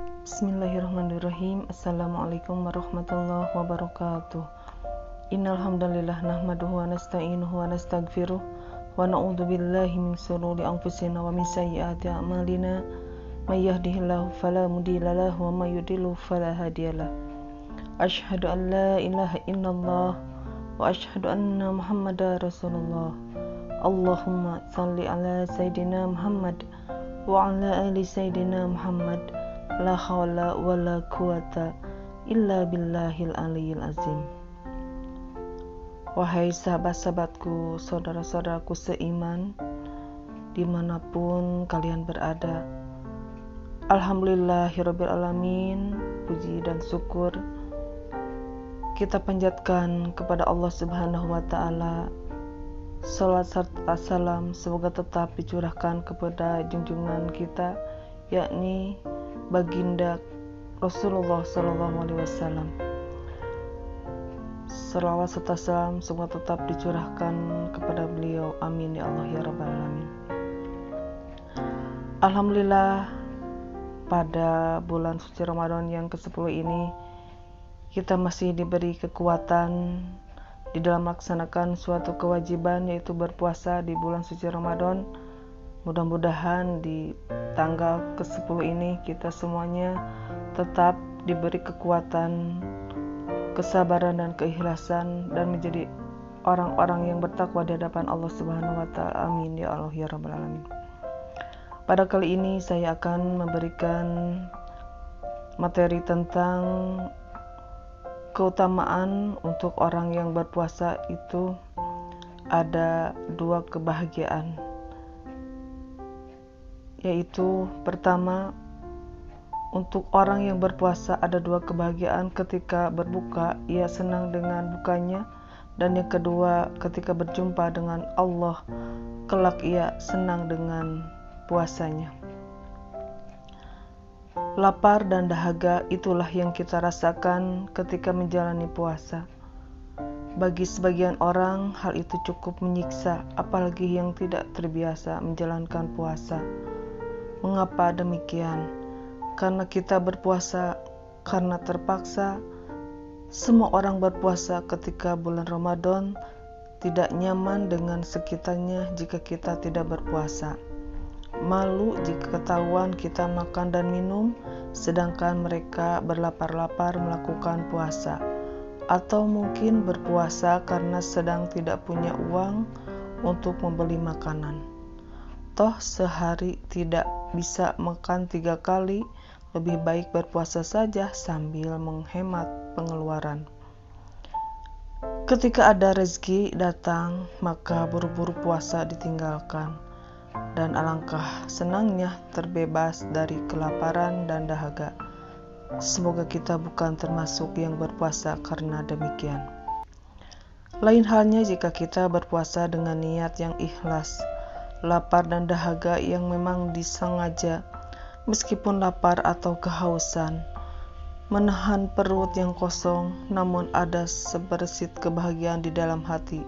Bismillahirrahmanirrahim. Assalamualaikum warahmatullahi wabarakatuh. Innal hamdalillah nahmaduhu wa nasta'inuhu wa nastaghfiruh wa na'udzu billahi min shururi anfusina wa min sayyiati a'malina. May yahdihillahu fala mudilla lahu wa may yudlil fala hadiyalah. Asyhadu an la ilaha illallah wa asyhadu anna Muhammadar Rasulullah. Allahumma shalli ala sayidina Muhammad wa ala ali sayidina Muhammad. La haula wa la quwata illa billahil aliyil azim. Wahai sahabat-sahabatku, saudara-saudaraku seiman, dimanapun kalian berada, alhamdulillahirabbil alamin, puji dan syukur kita panjatkan kepada Allah Subhanahu wa taala. Salat serta salam semoga tetap dicurahkan kepada junjungan kita, yakni baginda Rasulullah SAW. Salawat serta salam semoga tetap dicurahkan kepada beliau. Amin ya Allah ya Rabbal Alamin. Alhamdulillah, pada bulan suci Ramadan yang ke-10 ini kita masih diberi kekuatan di dalam melaksanakan suatu kewajiban, yaitu berpuasa di bulan suci Ramadan. Mudah-mudahan di tanggal ke-10 ini kita semuanya tetap diberi kekuatan, kesabaran dan keikhlasan, dan menjadi orang-orang yang bertakwa di hadapan Allah Subhanahu wa taala. Amin ya Allah ya Rabbal Alamin. Pada kali ini saya akan memberikan materi tentang keutamaan untuk orang yang berpuasa. Itu ada 2 kebahagiaan, yaitu pertama, untuk orang yang berpuasa ada 2 kebahagiaan. Ketika berbuka ia senang dengan bukanya, dan yang kedua, ketika berjumpa dengan Allah kelak ia senang dengan puasanya. Lapar dan dahaga itulah yang kita rasakan ketika menjalani puasa. Bagi sebagian orang hal itu cukup menyiksa, apalagi yang tidak terbiasa menjalankan puasa. Mengapa demikian? Karena kita berpuasa karena terpaksa. Semua orang berpuasa ketika bulan Ramadan, tidak nyaman dengan sekitarnya jika kita tidak berpuasa. Malu jika ketahuan kita makan dan minum, sedangkan mereka berlapar-lapar melakukan puasa. Atau mungkin berpuasa karena sedang tidak punya uang untuk membeli makanan. Toh sehari tidak bisa makan 3 kali, lebih baik berpuasa saja sambil menghemat pengeluaran. Ketika ada rezeki datang, maka buru-buru puasa ditinggalkan, dan alangkah senangnya terbebas dari kelaparan dan dahaga. Semoga kita bukan termasuk yang berpuasa karena demikian. Lain halnya jika kita berpuasa dengan niat yang ikhlas. Lapar dan dahaga yang memang disengaja, meskipun lapar atau kehausan, menahan perut yang kosong, namun ada sebersit kebahagiaan di dalam hati.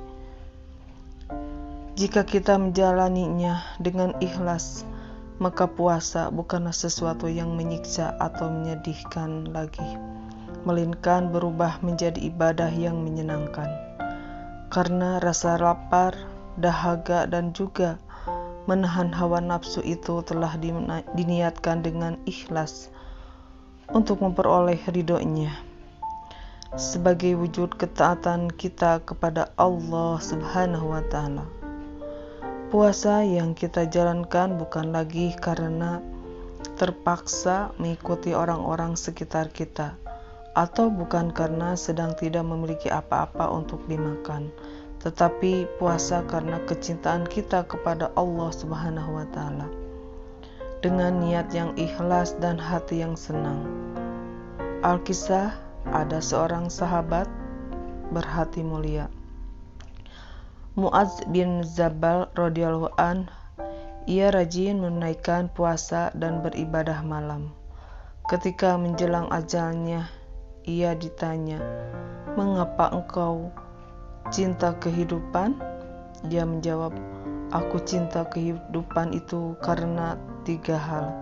Jika kita menjalaninya dengan ikhlas, maka puasa bukanlah sesuatu yang menyiksa atau menyedihkan lagi, melainkan berubah menjadi ibadah yang menyenangkan. Karena rasa lapar, dahaga, dan juga menahan hawa nafsu itu telah diniatkan dengan ikhlas untuk memperoleh ridhonya, sebagai wujud ketaatan kita kepada Allah Subhanahu wa taala. Puasa yang kita jalankan bukan lagi karena terpaksa mengikuti orang-orang sekitar kita, atau bukan karena sedang tidak memiliki apa-apa untuk dimakan, tetapi puasa karena kecintaan kita kepada Allah Subhanahu wa taala, dengan niat yang ikhlas dan hati yang senang. Alkisah, ada seorang sahabat berhati mulia, Mu'adz bin Jabal radhiyallahu an. Ia rajin menunaikan puasa dan beribadah malam. Ketika menjelang ajalnya, ia ditanya, "Mengapa engkau cinta kehidupan?" Dia menjawab, "Aku cinta kehidupan itu karena 3 hal.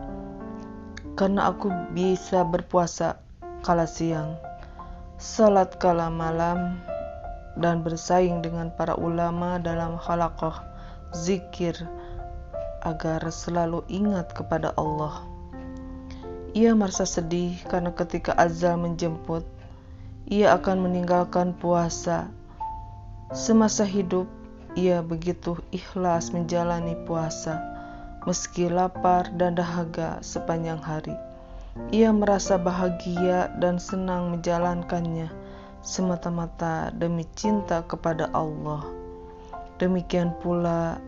karena aku bisa berpuasa kala siang, salat kala malam, dan bersaing dengan para ulama dalam halaqah zikir agar selalu ingat kepada Allah. Ia merasa sedih karena ketika azal menjemput, ia akan meninggalkan puasa. Semasa hidup, ia begitu ikhlas menjalani puasa, meski lapar dan dahaga sepanjang hari. Ia merasa bahagia dan senang menjalankannya, semata-mata demi cinta kepada Allah. Demikian pula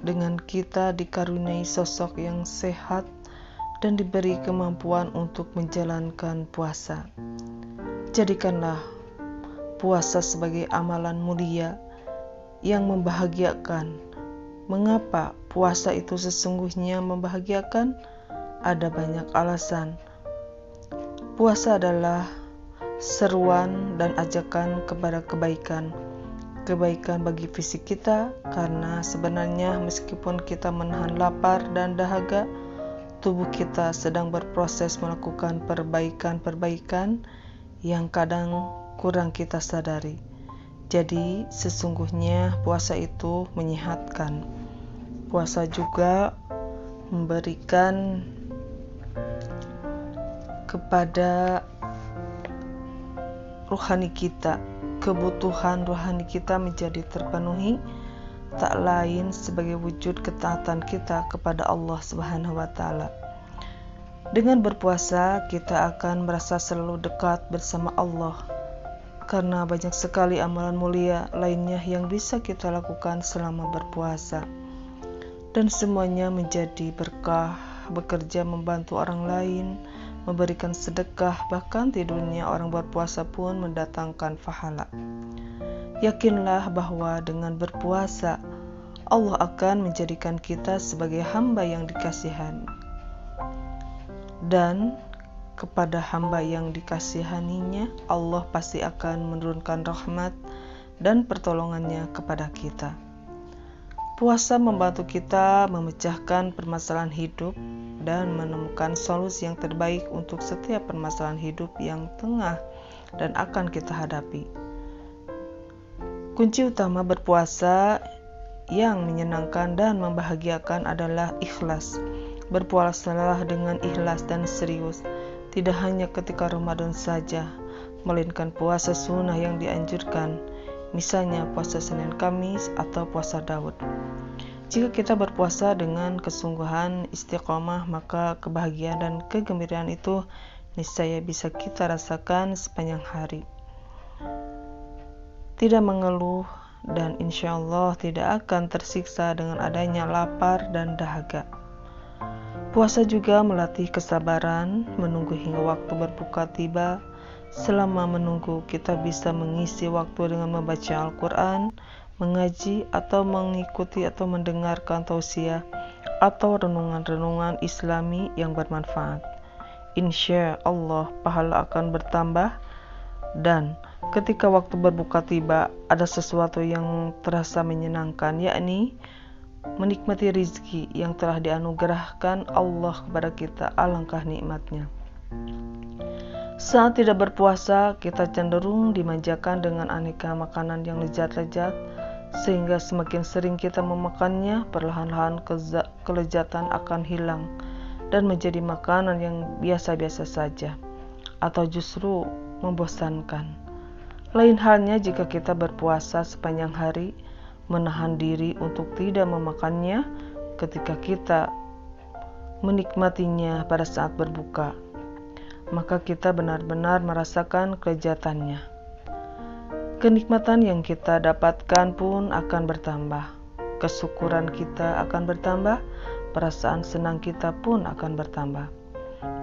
dengan kita dikaruniai sosok yang sehat dan diberi kemampuan untuk menjalankan puasa. Jadikanlah puasa sebagai amalan mulia yang membahagiakan. Mengapa puasa itu sesungguhnya membahagiakan? Ada banyak alasan. Puasa adalah seruan dan ajakan kepada kebaikan. Kebaikan bagi fisik kita, karena sebenarnya meskipun kita menahan lapar dan dahaga, tubuh kita sedang berproses melakukan perbaikan-perbaikan yang kadang kurang kita sadari. Jadi sesungguhnya puasa itu menyehatkan. Puasa juga memberikan kepada rohani kita, kebutuhan rohani kita menjadi terpenuhi, tak lain sebagai wujud ketaatan kita kepada Allah Subhanahu wa Ta'ala. Dengan berpuasa, kita akan merasa selalu dekat bersama Allah, karena banyak sekali amalan mulia lainnya yang bisa kita lakukan selama berpuasa, dan semuanya menjadi berkah. Bekerja membantu orang lain, memberikan sedekah, bahkan tidurnya orang berpuasa pun mendatangkan pahala. Yakinlah bahwa dengan berpuasa, Allah akan menjadikan kita sebagai hamba yang dikasihani, dan kepada hamba yang dikasihaninya, Allah pasti akan menurunkan rahmat dan pertolongannya kepada kita. Puasa membantu kita memecahkan permasalahan hidup dan menemukan solusi yang terbaik untuk setiap permasalahan hidup yang tengah dan akan kita hadapi. Kunci utama berpuasa yang menyenangkan dan membahagiakan adalah ikhlas. Berpuasalah dengan ikhlas dan serius, tidak hanya ketika Ramadan saja, melainkan puasa sunnah yang dianjurkan, misalnya puasa Senin Kamis atau puasa Daud. Jika kita berpuasa dengan kesungguhan istiqomah, maka kebahagiaan dan kegembiraan itu niscaya bisa kita rasakan sepanjang hari. Tidak mengeluh, dan insya Allah tidak akan tersiksa dengan adanya lapar dan dahaga. Puasa juga melatih kesabaran, menunggu hingga waktu berbuka tiba. Selama menunggu, kita bisa mengisi waktu dengan membaca Al-Quran, mengaji, atau mengikuti atau mendengarkan tausiah atau renungan-renungan Islami yang bermanfaat. Insya Allah pahala akan bertambah, dan ketika waktu berbuka tiba, ada sesuatu yang terasa menyenangkan, yakni menikmati rizki yang telah dianugerahkan Allah kepada kita. Alangkah nikmatnya. Saat tidak berpuasa, kita cenderung dimanjakan dengan aneka makanan yang lezat-lezat, sehingga semakin sering kita memakannya, perlahan-lahan kelezatan akan hilang dan menjadi makanan yang biasa-biasa saja, atau justru membosankan. Lain halnya jika kita berpuasa sepanjang hari, menahan diri untuk tidak memakannya ketika kita menikmatinya pada saat berbuka, maka kita benar-benar merasakan kelezatannya. Kenikmatan yang kita dapatkan pun akan bertambah, kesyukuran kita akan bertambah, perasaan senang kita pun akan bertambah.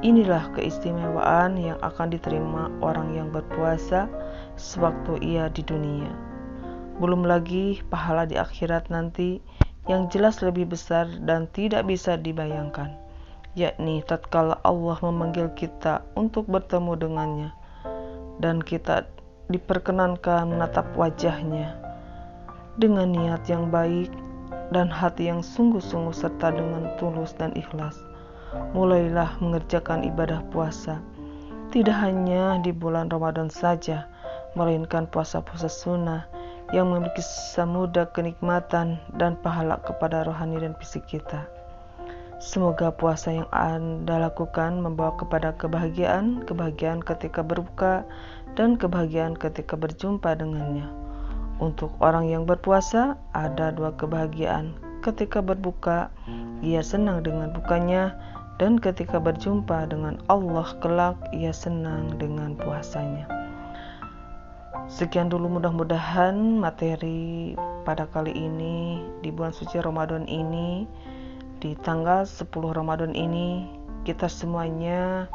Inilah keistimewaan yang akan diterima orang yang berpuasa sewaktu ia di dunia. Belum lagi pahala di akhirat nanti yang jelas lebih besar dan tidak bisa dibayangkan, yakni tatkala Allah memanggil kita untuk bertemu dengannya, dan kita diperkenankan menatap wajahnya dengan niat yang baik dan hati yang sungguh-sungguh serta dengan tulus dan ikhlas. mulailah mengerjakan ibadah puasa. Tidak hanya di bulan Ramadan saja, melainkan puasa-puasa sunnah yang memiliki samudra kenikmatan dan pahala kepada rohani dan fisik kita. Semoga puasa yang Anda lakukan membawa kepada kebahagiaan ketika berbuka dan kebahagiaan ketika berjumpa dengannya. Untuk orang yang berpuasa, ada 2 kebahagiaan. Ketika berbuka, ia senang dengan bukanya, dan ketika berjumpa dengan Allah kelak, ia senang dengan puasanya. Sekian dulu, mudah-mudahan materi pada kali ini di bulan suci Ramadan ini, di tanggal 10 Ramadan ini, kita semuanya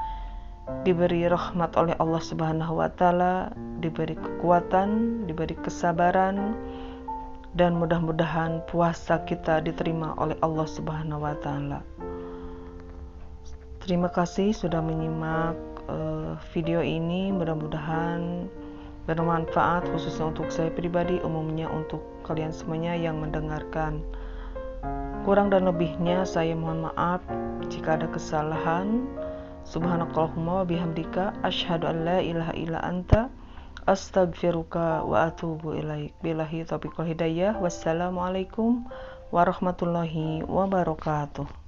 diberi rahmat oleh Allah Subhanahu wa Ta'ala, diberi kekuatan, diberi kesabaran, dan mudah-mudahan puasa kita diterima oleh Allah Subhanahu wa Ta'ala. Terima kasih sudah menyimak video ini. Mudah-mudahan bermanfaat, khususnya untuk saya pribadi, umumnya untuk kalian semuanya yang mendengarkan. Kurang dan lebihnya saya mohon maaf jika ada kesalahan. Subhanakallahumma wa bihamdika asyhadu an la ilaha illa anta astaghfiruka wa atubu ilaik. Billahi taufiq wal hidayah. Wassalamualaikum warahmatullahi wabarakatuh.